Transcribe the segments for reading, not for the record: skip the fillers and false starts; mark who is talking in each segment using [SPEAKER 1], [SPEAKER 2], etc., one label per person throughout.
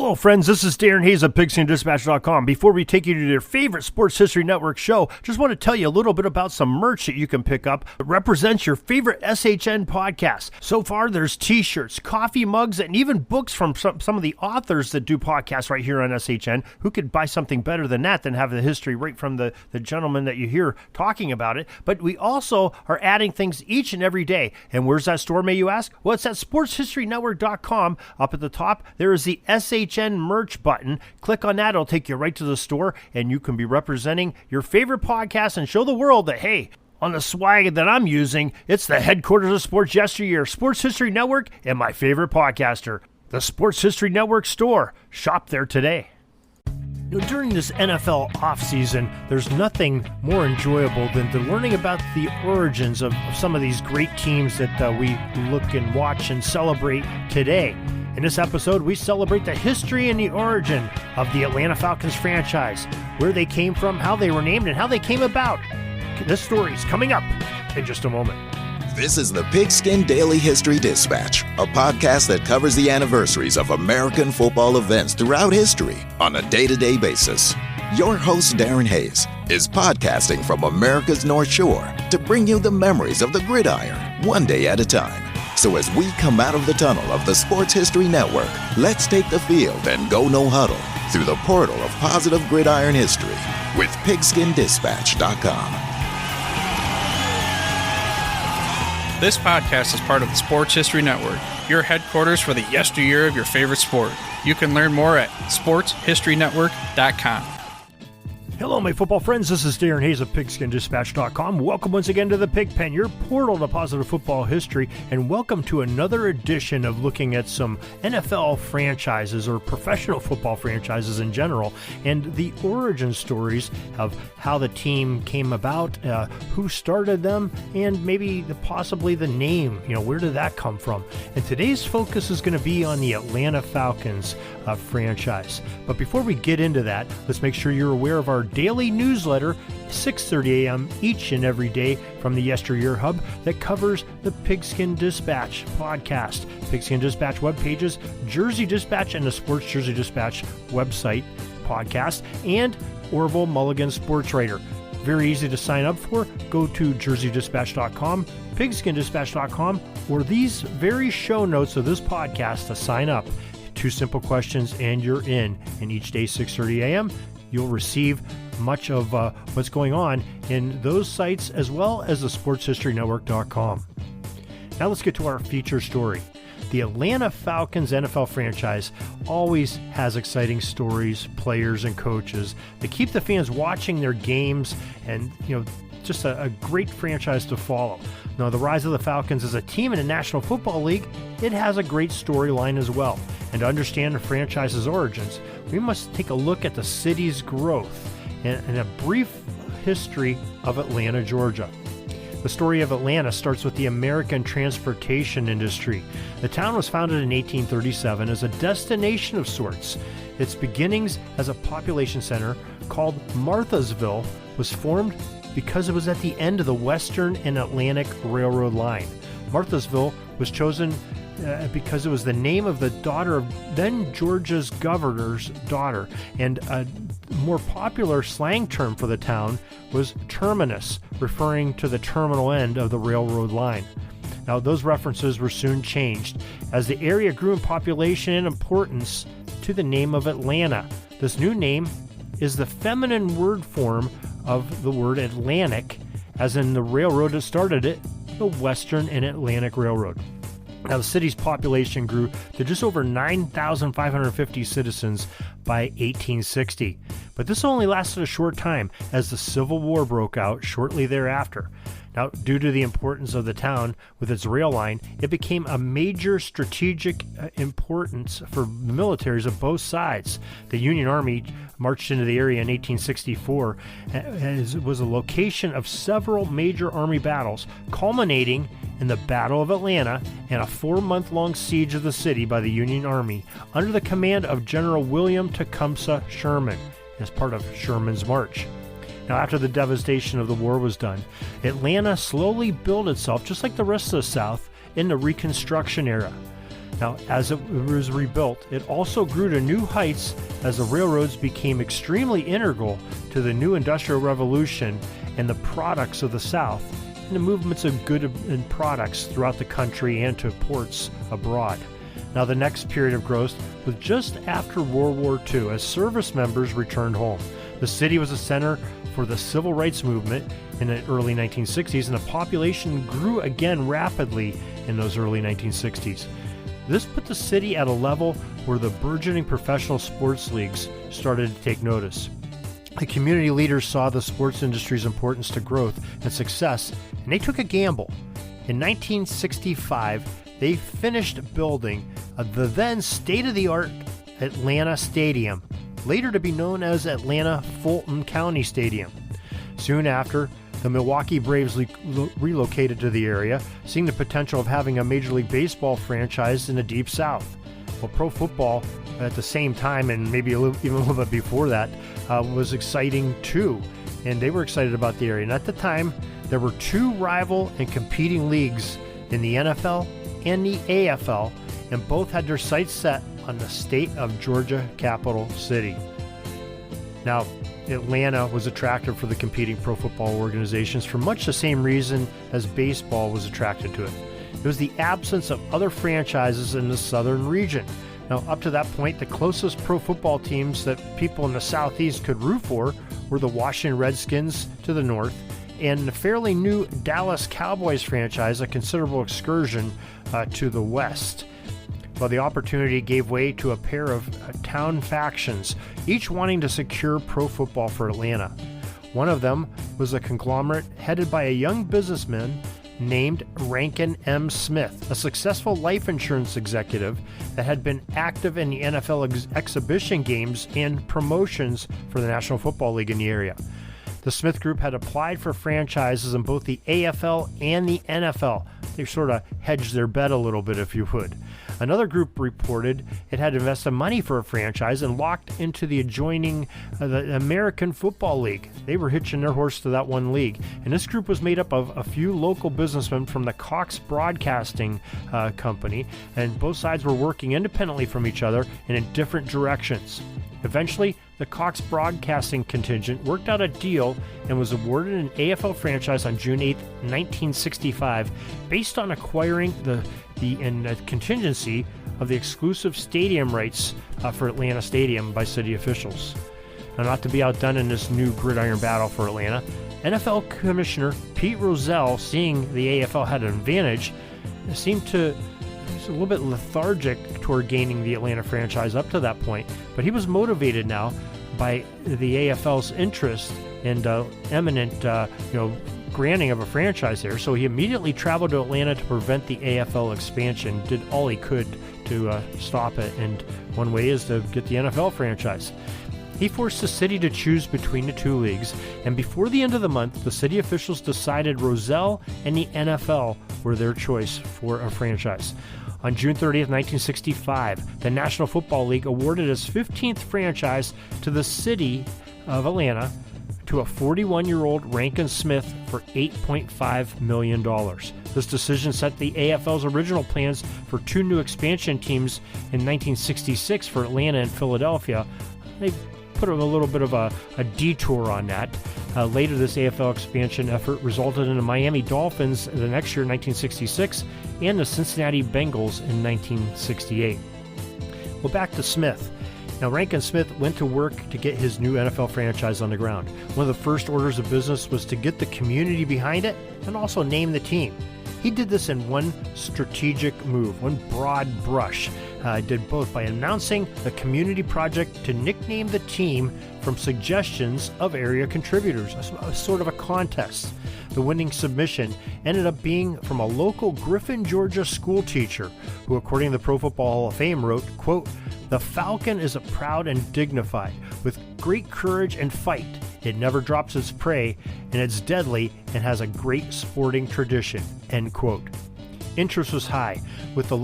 [SPEAKER 1] Hello, friends. This is Darren Hayes of PigskinDispatch.com. Before we take you to your favorite Sports History Network show, just want to tell you a little bit about some merch that you can pick up that represents your favorite SHN podcast. So far, there's t-shirts, coffee mugs, and even books from some of the authors that do podcasts right here on SHN. Who could buy something better than that, than have the history right from the gentleman that you hear talking about it? But we also are adding things each and every day. And where's that store, may you ask? Well, it's at SportsHistoryNetwork.com. Up at the top, there is the SHN merch button. Click on that. It'll take you right to the store, and you can be representing your favorite podcast and show the world that, hey, on the swag that I'm using, it's the headquarters of sports yesteryear, Sports History Network, and my favorite podcaster, the Sports History Network store. Shop there today. During this NFL offseason, there's nothing more enjoyable than learning about the origins of some of these great teams that we look and watch and celebrate today. In this episode, we celebrate the history and the origin of the Atlanta Falcons franchise, where they came from, how they were named, and how they came about. This story's coming up in just a moment.
[SPEAKER 2] This is the Pigskin Daily History Dispatch, a podcast that covers the anniversaries of American football events throughout history on a day-to-day basis. Your host, Darren Hayes, is podcasting from America's North Shore to bring you the memories of the gridiron, one day at a time. So as we come out of the tunnel of the Sports History Network, let's take the field and go no huddle through the portal of positive gridiron history with PigskinDispatch.com.
[SPEAKER 3] This podcast is part of the Sports History Network, your headquarters for the yesteryear of your favorite sport. You can learn more at SportsHistoryNetwork.com.
[SPEAKER 1] Hello, my football friends. This is Darren Hayes of PigskinDispatch.com. Welcome once again to the Pigpen, your portal to positive football history, and welcome to another edition of looking at some NFL franchises or professional football franchises in general, and the origin stories of how the team came about, who started them, and maybe possibly the name. Where did that come from? And today's focus is going to be on the Atlanta Falcons franchise. But before we get into that, let's make sure you're aware of our daily newsletter, 6:30 a.m. each and every day from the Yesteryear Hub that covers the Pigskin Dispatch podcast, Pigskin Dispatch web pages, Jersey Dispatch, and the Sports Jersey Dispatch website podcast, and Orville Mulligan Sports Writer. Very easy to sign up for. Go to jerseydispatch.com, pigskindispatch.com, or these very show notes of this podcast to sign up. 2 simple questions and you're in. And each day, 6:30 a.m., you'll receive much of what's going on in those sites as well as the sportshistorynetwork.com. Now let's get to our feature story. The Atlanta Falcons NFL franchise always has exciting stories, players, and coaches that keep the fans watching their games, and just a great franchise to follow. Now, the rise of the Falcons as a team in the National Football League, it has a great storyline as well. And to understand the franchise's origins, we must take a look at the city's growth and a brief history of Atlanta, Georgia. The story of Atlanta starts with the American transportation industry. The town was founded in 1837 as a destination of sorts. Its beginnings as a population center called Marthasville was formed because it was at the end of the Western and Atlantic Railroad line. Marthasville was chosen because it was the name of the daughter of then Georgia's governor's daughter, and a more popular slang term for the town was terminus, referring to the terminal end of the railroad line. Now, those references were soon changed as the area grew in population and importance to the name of Atlanta. This new name is the feminine word form of the word Atlantic, as in the railroad that started it, the Western and Atlantic Railroad. Now, the city's population grew to just over 9,550 citizens by 1860. But this only lasted a short time, as the Civil War broke out shortly thereafter. Now, due to the importance of the town with its rail line, it became a major strategic importance for the militaries of both sides. The Union Army marched into the area in 1864, as it was a location of several major Army battles, culminating in the Battle of Atlanta and a 4-month-long siege of the city by the Union Army under the command of General William Tecumseh Sherman as part of Sherman's March. Now, after the devastation of the war was done, Atlanta slowly built itself, just like the rest of the South, in the Reconstruction era. Now, as it was rebuilt, it also grew to new heights as the railroads became extremely integral to the new Industrial Revolution and the products of the South, and the movements of goods and products throughout the country and to ports abroad. Now, the next period of growth was just after World War II, as service members returned home. The city was a center for the civil rights movement in the early 1960s, and the population grew again rapidly in those early 1960s. This put the city at a level where the burgeoning professional sports leagues started to take notice. The community leaders saw the sports industry's importance to growth and success, and they took a gamble. In 1965, they finished building the then state-of-the-art Atlanta Stadium, later to be known as Atlanta Fulton County Stadium. Soon after, the Milwaukee Braves relocated to the area, seeing the potential of having a Major League Baseball franchise in the Deep South. Well, pro football at the same time, and maybe even a little bit before that, was exciting too, and they were excited about the area. And at the time, there were two rival and competing leagues in the NFL and the AFL, and both had their sights set on the state of Georgia capital city. Now, Atlanta was attractive for the competing pro football organizations for much the same reason as baseball was attracted to it. It was the absence of other franchises in the southern region. Now, up to that point, the closest pro football teams that people in the southeast could root for were the Washington Redskins to the north and the fairly new Dallas Cowboys franchise, a considerable excursion to the west. Well, the opportunity gave way to a pair of town factions, each wanting to secure pro football for Atlanta. One of them was a conglomerate headed by a young businessman named Rankin M. Smith, a successful life insurance executive that had been active in the NFL exhibition games and promotions for the National Football League in the area. The Smith Group had applied for franchises in both the AFL and the NFL. They sort of hedged their bet a little bit, if you would. Another group reported it had invested money for a franchise and locked into the adjoining the American Football League. They were hitching their horse to that one league. And this group was made up of a few local businessmen from the Cox Broadcasting Company, and both sides were working independently from each other and in different directions. Eventually, the Cox Broadcasting contingent worked out a deal and was awarded an AFL franchise on June 8, 1965, based on acquiring the contingency of the exclusive stadium rights for Atlanta Stadium by city officials. Now, not to be outdone in this new gridiron battle for Atlanta, NFL Commissioner Pete Rozelle, seeing the AFL had an advantage, seemed to a little bit lethargic toward gaining the Atlanta franchise up to that point, but he was motivated now by the AFL's interest and imminent granting of a franchise there. So he immediately traveled to Atlanta to prevent the AFL expansion, did all he could to stop it, and one way is to get the NFL franchise. He forced the city to choose between the two leagues, and before the end of the month, the city officials decided Rozelle and the NFL were their choice for a franchise. On June 30th, 1965, the National Football League awarded its 15th franchise to the city of Atlanta to a 41-year-old Rankin Smith for $8.5 million. This decision set the AFL's original plans for two new expansion teams in 1966 for Atlanta and Philadelphia. They put a little bit of a detour on that. Later, this AFL expansion effort resulted in the Miami Dolphins the next year in 1966 and the Cincinnati Bengals in 1968. Well, back to Smith. Now, Rankin Smith went to work to get his new NFL franchise on the ground. One of the first orders of business was to get the community behind it and also name the team. He did this in one strategic move, one broad brush. Did both by announcing the community project to nickname the team from suggestions of area contributors, a sort of a contest. The winning submission ended up being from a local Griffin, Georgia school teacher who, according to the Pro Football Hall of Fame, wrote, quote, "The Falcon is a proud and dignified, with great courage and fight. It never drops its prey, and it's deadly and has a great sporting tradition," end quote. interest was high. With very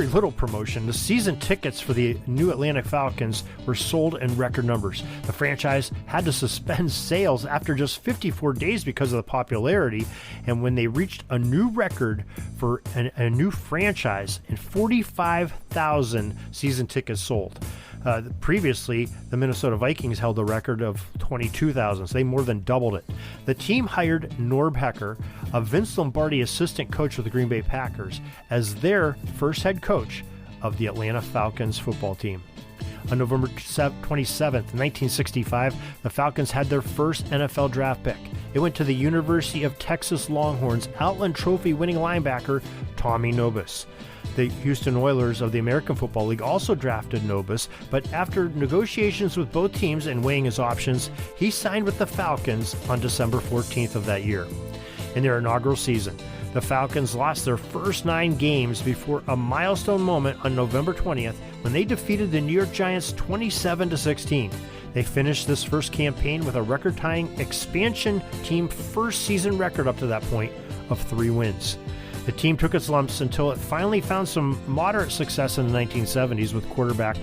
[SPEAKER 1] little promotion, the season tickets for the new Atlanta Falcons were sold in record numbers. The franchise had to suspend sales after just 54 days because of the popularity, and when they reached a new record for a new franchise and 45,000 season tickets sold. Previously, the Minnesota Vikings held the record of 22,000, so they more than doubled it. The team hired Norb Hecker, a Vince Lombardi assistant coach for the Green Bay Packers, as their first head coach of the Atlanta Falcons football team. On November 27th, 1965, the Falcons had their first NFL draft pick. It went to the University of Texas Longhorns Outland Trophy winning linebacker Tommy Nobis. The Houston Oilers of the American Football League also drafted Nobis, but after negotiations with both teams and weighing his options, he signed with the Falcons on December 14th of that year. In their inaugural season, the Falcons lost their first 9 games before a milestone moment on November 20th when they defeated the New York Giants 27-16. They finished this first campaign with a record-tying expansion team first season record up to that point of 3 wins. The team took its lumps until it finally found some moderate success in the 1970s with quarterback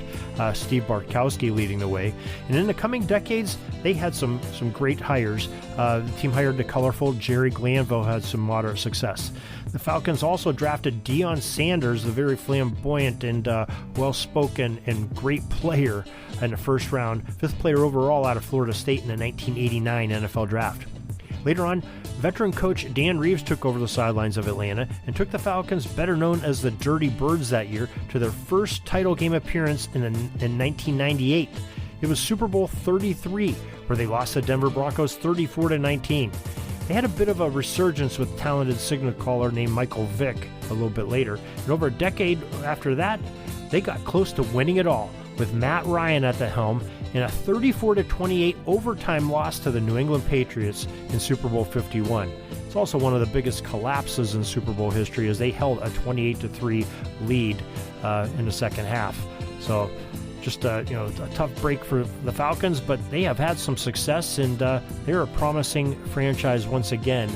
[SPEAKER 1] Steve Bartkowski leading the way. And in the coming decades, they had some great hires. The team hired the colorful Jerry Glanville, had some moderate success. The Falcons also drafted Deion Sanders, the very flamboyant and well-spoken and great player in the first round, 5th player overall out of Florida State in the 1989 NFL Draft. Later on, veteran coach Dan Reeves took over the sidelines of Atlanta and took the Falcons, better known as the Dirty Birds that year, to their first title game appearance in 1998. It was Super Bowl 33, where they lost the Denver Broncos 34-19. They had a bit of a resurgence with talented signal caller named Michael Vick a little bit later, and over a decade after that, they got close to winning it all, with Matt Ryan at the helm in a 34-28 overtime loss to the New England Patriots in Super Bowl 51. It's also one of the biggest collapses in Super Bowl history, as they held a 28-3 lead in the second half. So just a tough break for the Falcons, but they have had some success, and they're a promising franchise once again.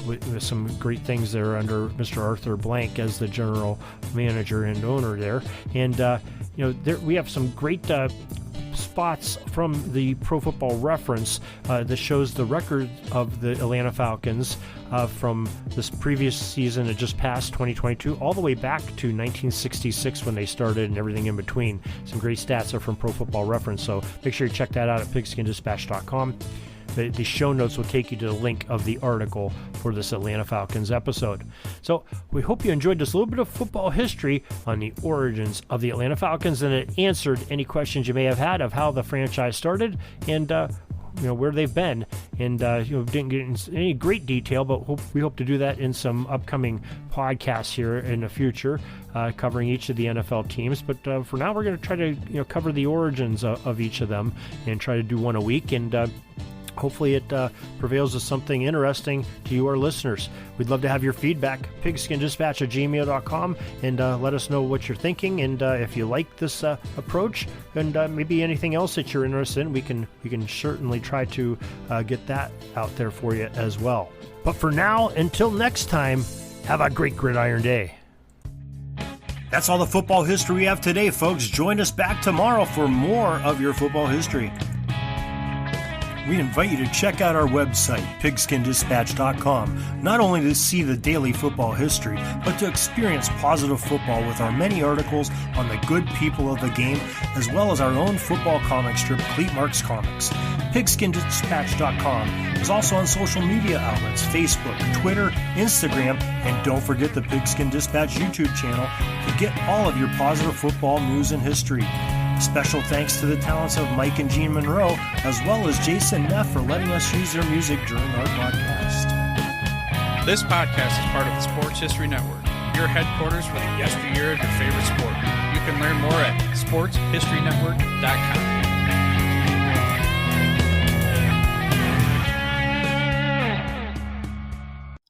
[SPEAKER 1] With some great things there under Mr. Arthur Blank as the general manager and owner there. And, we have some great spots from the Pro Football Reference that shows the record of the Atlanta Falcons from this previous season that just passed, 2022, all the way back to 1966 when they started and everything in between. Some great stats are from Pro Football Reference, so make sure you check that out at pigskindispatch.com. The show notes will take you to the link of the article for this Atlanta Falcons episode. So we hope you enjoyed this little bit of football history on the origins of the Atlanta Falcons, and it answered any questions you may have had of how the franchise started and where they've been. And didn't get into any great detail, but we hope to do that in some upcoming podcasts here in the future, covering each of the NFL teams. But for now, we're going to try to cover the origins of each of them and try to do one a week, and hopefully it prevails as something interesting to you, our listeners. We'd love to have your feedback, pigskindispatch@gmail.com, and let us know what you're thinking. And if you like this approach, and maybe anything else that you're interested in, we can certainly try to get that out there for you as well. But for now, until next time, have a great Gridiron Day. That's all the football history we have today, folks. Join us back tomorrow for more of your football history. We invite you to check out our website, pigskindispatch.com, not only to see the daily football history, but to experience positive football with our many articles on the good people of the game, as well as our own football comic strip, Cleat Marks Comics. Pigskindispatch.com is also on social media outlets, Facebook, Twitter, Instagram, and don't forget the Pigskin Dispatch YouTube channel to get all of your positive football news and history. Special thanks to the talents of Mike and Gene Monroe, as well as Jason Neff for letting us use their music during our podcast.
[SPEAKER 3] This podcast is part of the Sports History Network, your headquarters for the yesteryear of your favorite sport. You can learn more at sportshistorynetwork.com.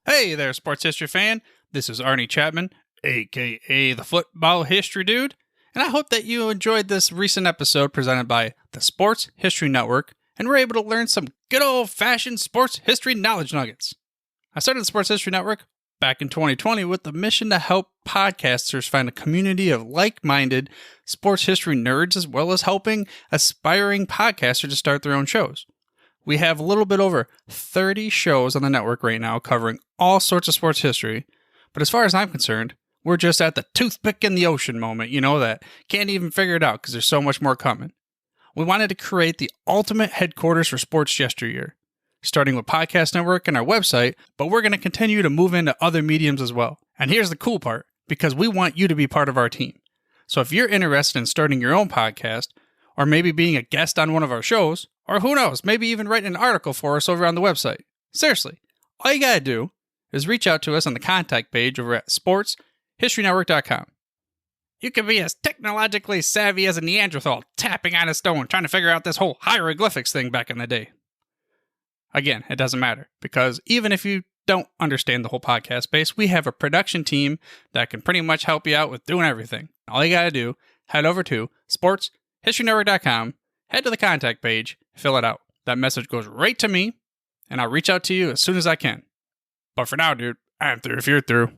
[SPEAKER 3] Hey there, sports history fan. This is Arnie Chapman, a.k.a. the Football History Dude. And I hope that you enjoyed this recent episode presented by the Sports History Network and were able to learn some good old-fashioned sports history knowledge nuggets. I started the Sports History Network back in 2020 with the mission to help podcasters find a community of like-minded sports history nerds, as well as helping aspiring podcasters to start their own shows. We have a little bit over 30 shows on the network right now covering all sorts of sports history, but as far as I'm concerned, we're just at the toothpick in the ocean moment, that can't even figure it out because there's so much more coming. We wanted to create the ultimate headquarters for sports yesteryear, starting with Podcast Network and our website, but we're going to continue to move into other mediums as well. And here's the cool part, because we want you to be part of our team. So if you're interested in starting your own podcast, or maybe being a guest on one of our shows, or who knows, maybe even writing an article for us over on the website, seriously, all you got to do is reach out to us on the contact page over at sportshistorynetwork.com. You can be as technologically savvy as a Neanderthal tapping on a stone trying to figure out this whole hieroglyphics thing back in the day. Again, it doesn't matter, because even if you don't understand the whole podcast space, we have a production team that can pretty much help you out with doing everything. All you got to do, head over to sportshistorynetwork.com, head to the contact page, fill it out. That message goes right to me, and I'll reach out to you as soon as I can. But for now, dude, I'm through if you're through.